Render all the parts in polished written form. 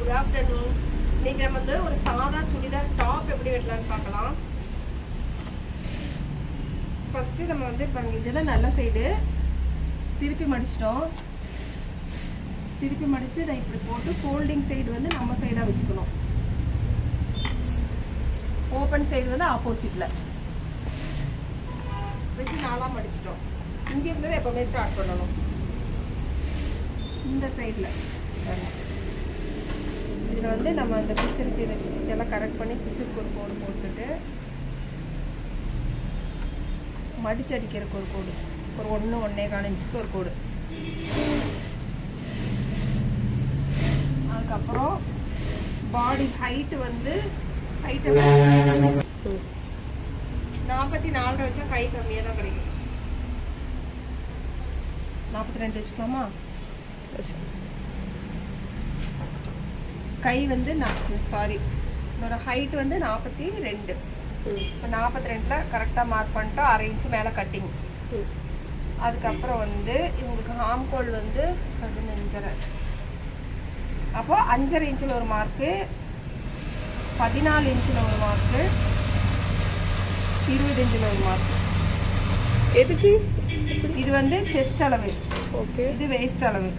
Good afternoon. இன்னைக்கு நம்ம வந்து ஒரு சாதா சுடிதார் டாப் எப்படி வெட்டலாம்னு பார்க்கலாம். ஃபர்ஸ்ட் நம்ம வந்து பாருங்க, இதுதான் நல்ல சைடு திருப்பி மடிச்சிட்டோம். திருப்பி மடிச்சு இதை இப்படி போட்டு ஃபோல்டிங் சைடு வந்து நம்ம சைடாக வச்சுக்கணும். ஓப்பன் சைடு வந்து ஆப்போசிட்ல வச்சு நாளாக மடிச்சிட்டோம். இங்கே இருந்தது எப்பவுமே ஸ்டார்ட் பண்ணணும். இந்த சைடில் இதில் வந்து நம்ம அந்த பிசுருக்கு இதெல்லாம் கரெக்ட் பண்ணி பிசுருக்கு ஒரு கோடு போட்டுட்டு மடிச்சு அடிக்கிறதுக்கு ஒரு கோடு, ஒரு 1-1.25 இன்ச்சுக்கு ஒரு கோடு. அதுக்கப்புறம் பாடி ஹைட்டு வந்து ஹைட்டை 44 வச்சா கை கம்மியாக தான் கிடைக்கும். 42 வச்சுக்கலாமா? கை வந்து சாரி, என்னோட ஹைட் வந்து 42. இப்போ 42ல் கரெக்டாக மார்க் பண்ணிட்டோம். 1/2 இன்ச்சு மேலே கட்டிங். அதுக்கப்புறம் வந்து இவங்களுக்கு ஹாம்கோல் வந்து 15.5. அப்போது 5.5 இன்ச்சில் ஒரு மார்க்கு, 14 இன்ச்சில் ஒரு மார்க்கு, 20 இன்ச்சில் ஒரு மார்க்கு. எதுக்கு? இது வந்து செஸ்ட் அளவு, ஓகே. இது வேஸ்ட் அளவு,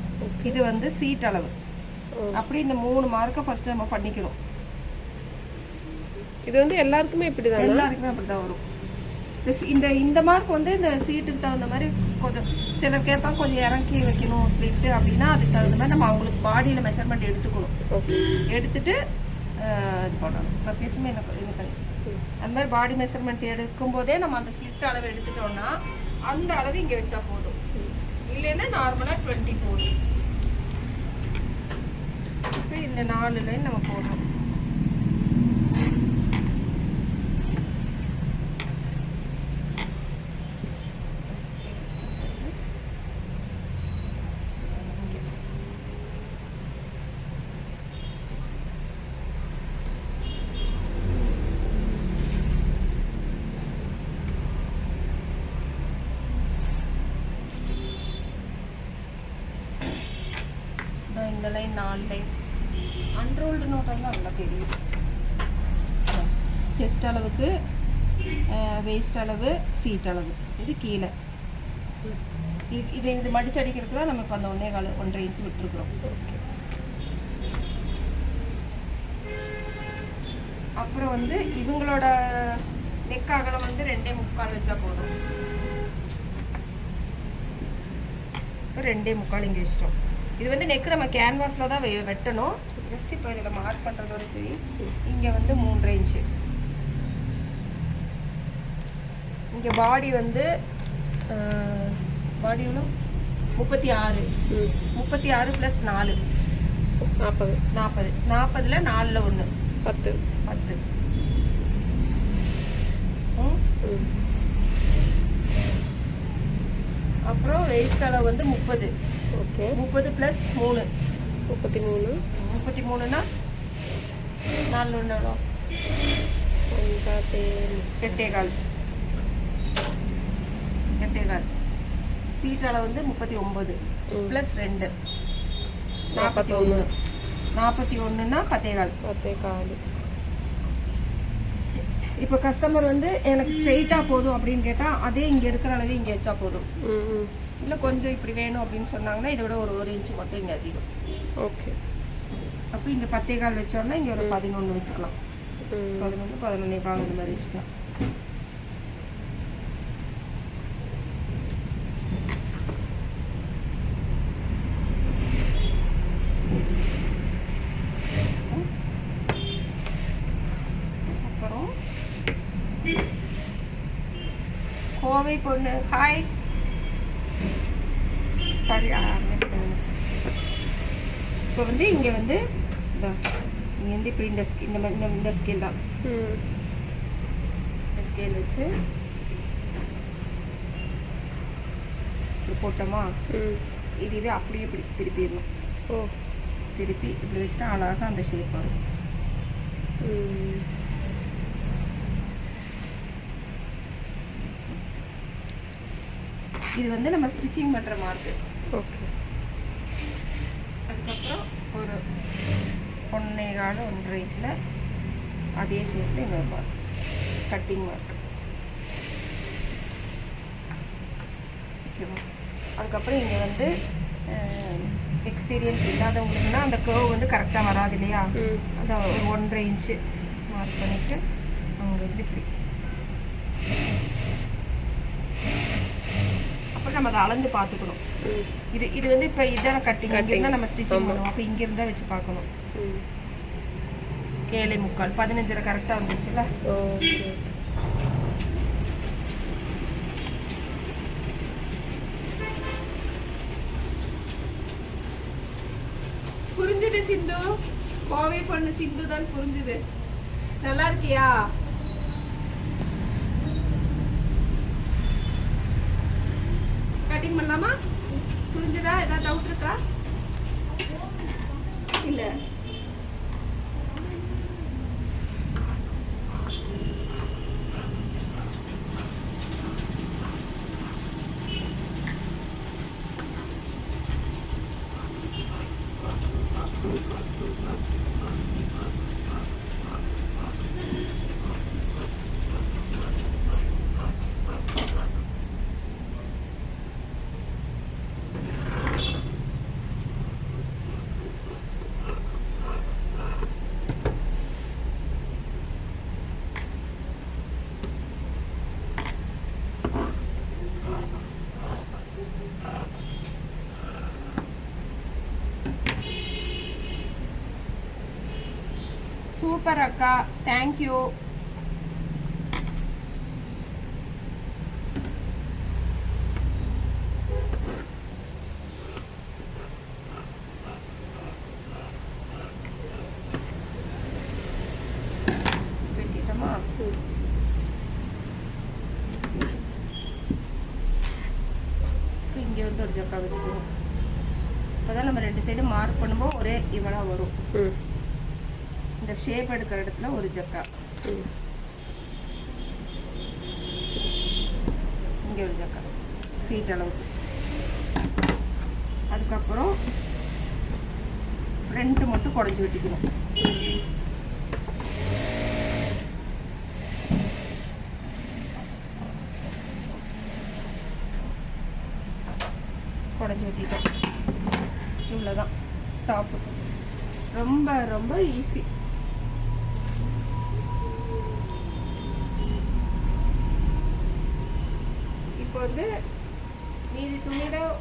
இது வந்து சீட் அளவு. அப்படி இந்த 3 மார்க்கை ஃபர்ஸ்ட் நம்ம பண்ணிக்கணும். இது வந்து எல்லாருக்குமே இப்படிதான்? எல்லாருக்குமே அப்படி தான் வரும். இந்த மார்க் வந்து இந்த சீட்டுக்கு தகுந்த மாதிரி கொஞ்சம் சிலர் கேட்பாங்க, கொஞ்சம் இறக்கி வைக்கணும் ஸ்லிட்டு அப்படின்னா அதுக்கு தகுந்த மாதிரி நம்ம அவங்களுக்கு பாடியில் மெஷர்மெண்ட் எடுத்துக்கணும். எடுத்துட்டு இது பண்ணணும். இப்போ பேசுமே எனக்கு அந்த மாதிரி பாடி மெஷர்மெண்ட் எடுக்கும் போதே நம்ம அந்த ஸ்லிட் அளவு எடுத்துட்டோம்னா அந்த அளவு இங்கே வச்சா போதும். இல்லைன்னா நார்மலாக 20 போதும். இப்போ இந்த 4 லைன் நம்ம போடுறோம். இந்த லைன் 4 லைன் அன்ரோல்டு நோட்டாக தான் நல்லா தெரியும். செஸ்ட் அளவுக்கு, வேஸ்ட் அளவு, சீட் அளவு, இது கீழே. இது மடிச்சு அடிக்கிறதுக்கு தான் நம்ம இப்போ அந்த 1.25 இன்ச்சு விட்டுருக்குறோம். அப்புறம் வந்து இவங்களோட நெக் அகலம் வந்து 2.25 வச்சா போதும். இப்போ 2.25 இங்கே வச்சிட்டோம். இது வந்து நெக் நம்ம கேன்வாஸில் தான் வெட்டணும். ஜஸ்ட் இப்போ இதில் மார்க் பண்ணுறதோட சரி. இங்கே வந்து 3.5 இன்ச்சு. இங்கே பாடி வந்து பாடி எவ்வளோ? 36. 36 + 4 40. 40ல் 4ல் 1 10. அப்புறம் வேஸ்ட் அளவு வந்து 30. ஓகே. 30 + 3 33. 33னா 4 1 எவ்வளோ? 8.25. சீட் அளவு வந்து 39 + 2 41. 41னா 10.25. இப்போ கஸ்டமர் வந்து எனக்கு ஸ்ட்ரெயிட்டாக போதும் அப்படின்னு கேட்டால் அதே இங்கே இருக்கிற அளவு இங்கே வச்சா போதும். இல்லை கொஞ்சம் இப்படி வேணும் அப்படின்னு சொன்னாங்கன்னா இதை விட ஒரு 1 இன்ச்சு மட்டும் இங்கே அதிகம். ஓகே. அப்போ இங்கே 10.25 வச்சோம்னா இங்கே ஒரு 11 வச்சுக்கலாம். 11 11.25 இந்த மாதிரி வச்சுக்கலாம். அப்புறம் கோவை பொண்ணு ஹாய். இப்போ வந்து இங்கே வந்து இங்கே வந்து இப்படி இந்த ஸ்கேல் தான். இந்த ஸ்கேல் வச்சு போட்டோமா, இதுவே அப்படியே இப்படி திருப்பிடணும். திருப்பி இப்படி வச்சுட்டா அழகாக அந்த ஷேப் வரும். இது வந்து நம்ம ஸ்டிச்சிங் பண்ணுற மார்க்கு. ஓகே. அதுக்கப்புறம் ஒரு 1.25 1.5 இன்ச்சில் அதே ஷேப்பில் இன்னொரு மார்க், கட்டிங் மார்க். ஓகேவா? அதுக்கப்புறம் இங்கே வந்து எக்ஸ்பீரியன்ஸ் இல்லாதவங்களுக்குன்னா அந்த கர்வ் வந்து கரெக்டாக வராது இல்லையா, அந்த ஒரு 1.5 இன்ச்சு மார்க் பண்ணிவிட்டு அங்கே வந்து இப்படி. அப்புறம் நம்ம அதை அளந்து பார்த்துக்கணும். இது வந்து இப்போ இதான கட்டிங், இங்கிருந்தால் நம்ம ஸ்டிச்சிங் பண்ணுவோம். அப்போ இங்கிருந்தா வச்சு பார்க்கணும். 7.75 15 கரெக்டாக வந்துருச்சுல. புரிஞ்சுது சிந்து, கோவை பொண்ணு சிந்து தான் புரிஞ்சுது. நல்லா இருக்கியா? கட்டிங் பண்ணலாமா? புரிஞ்சுதா? ஏதாவது டவுட் இருக்கா? இல்ல சூப்பர் அக்கா, தேங்க்யூ. வெட்டிட்டோமா? இங்கே வந்து ஒரு ஜக்கா வெட்டிக்கணும். அப்போதான் நம்ம 2 சைடும் மார்க் பண்ணும்போது ஒரே இவனாக வரும். இந்த ஷேப் எடுக்கிற இடத்துல ஒரு ஜக்கா, இங்கே ஒரு ஜக்கா சீட் அளவுக்கு. அதுக்கப்புறம் ஃப்ரண்ட் மட்டும் குடஞ்சி வெட்டிக்கணும். குடஞ்சி வெட்டிட்டோம். இவ்வளோதான் டாப்பு. ரொம்ப ரொம்ப ஈஸி. இப்போ வந்து மீதி துணியில்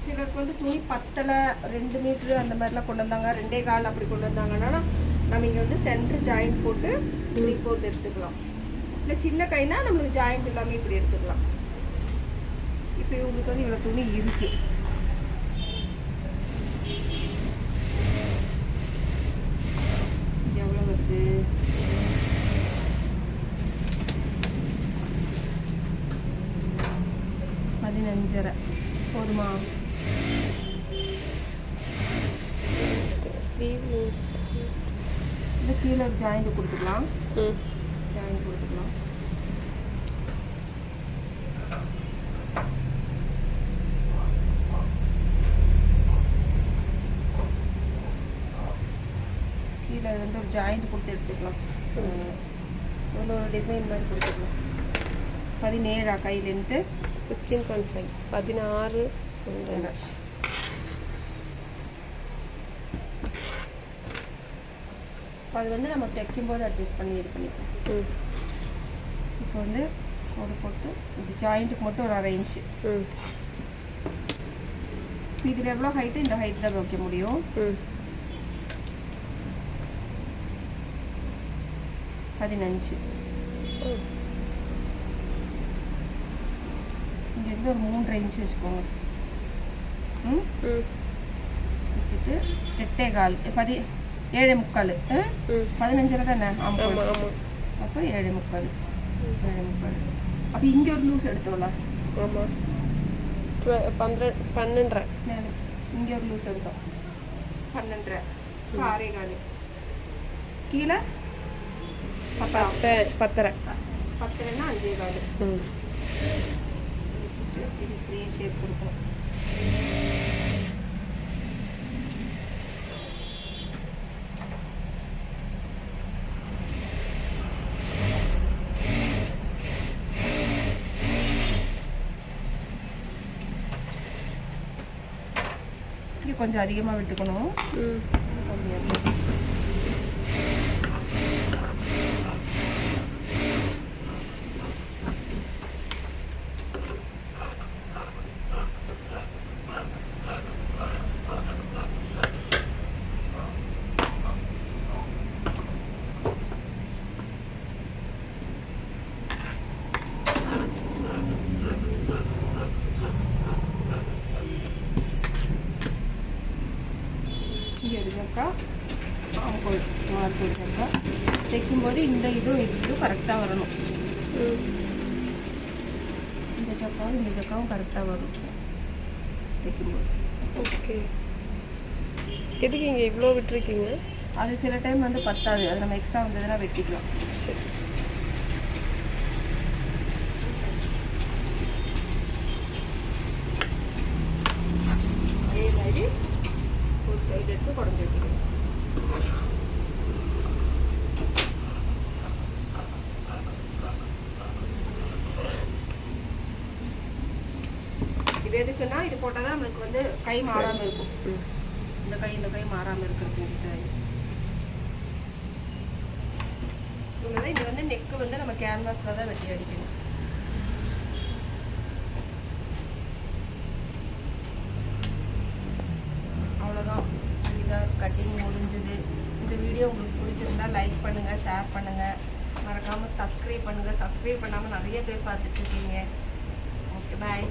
சிலருக்கு வந்து துணி பத்தலை, 2 மீட்ரு அந்த மாதிரிலாம் கொண்டு வந்தாங்க, 2.25 அப்படி கொண்டு வந்தாங்கன்னா நம்ம இங்கே வந்து சென்டர் ஜாயிண்ட் போட்டு 3/4 எடுத்துக்கலாம். இல்லை சின்ன கைனா நம்மளுக்கு ஜாயிண்ட் இல்லாமல் இப்படி எடுத்துக்கலாம். இப்போ இவங்களுக்கு வந்து இவ்வளோ துணி இருக்கு. எவ்வளோ வருது? 15.5 போதுமா? இந்த கீழே ஒரு ஜாயிண்ட் கொடுத்துக்கலாம். ஜாயிண்ட் கொடுத்துக்கலாம். கீழே வந்து ஒரு ஜாயிண்ட் கொடுத்து எடுத்துக்கலாம். ஒரு டிசைன் மாதிரி கொடுத்துக்கலாம். 17 கை லென்த்து 16.5 16 அது வந்து நம்ம தைக்கும்போது அட்ஜஸ்ட் பண்ணி இது பண்ணிக்கலாம். இப்போ வந்து ஒரு போட்டு இது ஜாயிண்ட்டுக்கு மட்டும் ஒரு 1/2 இன்ச்சு. இதில் எவ்வளோ ஹைட்டு, இந்த ஹைட் தான் வைக்க முடியும். 15. இங்கேருந்து ஒரு 3.5 இன்ச்சு வச்சுக்கோங்க. வச்சுட்டு 8.25 7.75 15 தானே? ஆமாம். அப்போ 7.75 அப்போ இங்கே ஒரு லூஸ் எடுத்தோம்ல. ஆமாம் 12 இங்கே ஒரு லூஸ் எடுத்தோம் 12 6.25 கீழே 10.5 10ன்னா 5.25 வச்சுட்டு இது இப்படியே ஷேப் கொடுப்போம். கொஞ்சம் அதிகமாக விட்டுக்கணும். ம். இங்கே எடுக்கா மார்க் எடுக்கா தைக்கும்போது இந்த இதுவும் கரெக்டாக வரணும். ம். இந்த சக்காவும் கரெக்டாக வரும் தைக்கும்போது. ஓகே. எதுக்கு இங்கே இவ்வளோ விட்டுருக்கீங்க? அது சில டைம் வந்து பத்தாது, அது நம்ம எக்ஸ்ட்ரா வந்ததுன்னா வெட்டிக்கலாம். சரி. அதே மாதிரி ஒரு சைடு எடுத்து குறைஞ்சி வைக்கணும். இது எதுக்குன்னா இது போட்டால் தான் நம்மளுக்கு வந்து கை மாறாமல் இருக்கும். ம். இந்த கை மாறாமல் இருக்கிறதுக்கு இவ்வளோதான். இது வந்து நெக்கு வந்து நம்ம கேன்வாஸில் தான் வெட்டி அடிக்கணும். அவ்வளோதான், சுடிதார் கட்டிங் முடிஞ்சுது. இந்த வீடியோ உங்களுக்கு பிடிச்சிருந்தா லைக் பண்ணுங்கள், ஷேர் பண்ணுங்கள், மறக்காமல் சப்ஸ்கிரைப் பண்ணுங்கள். சப்ஸ்கிரைப் பண்ணாமல் நிறைய பேர் பார்த்துட்ருக்கீங்க. ஓகே, பாய்.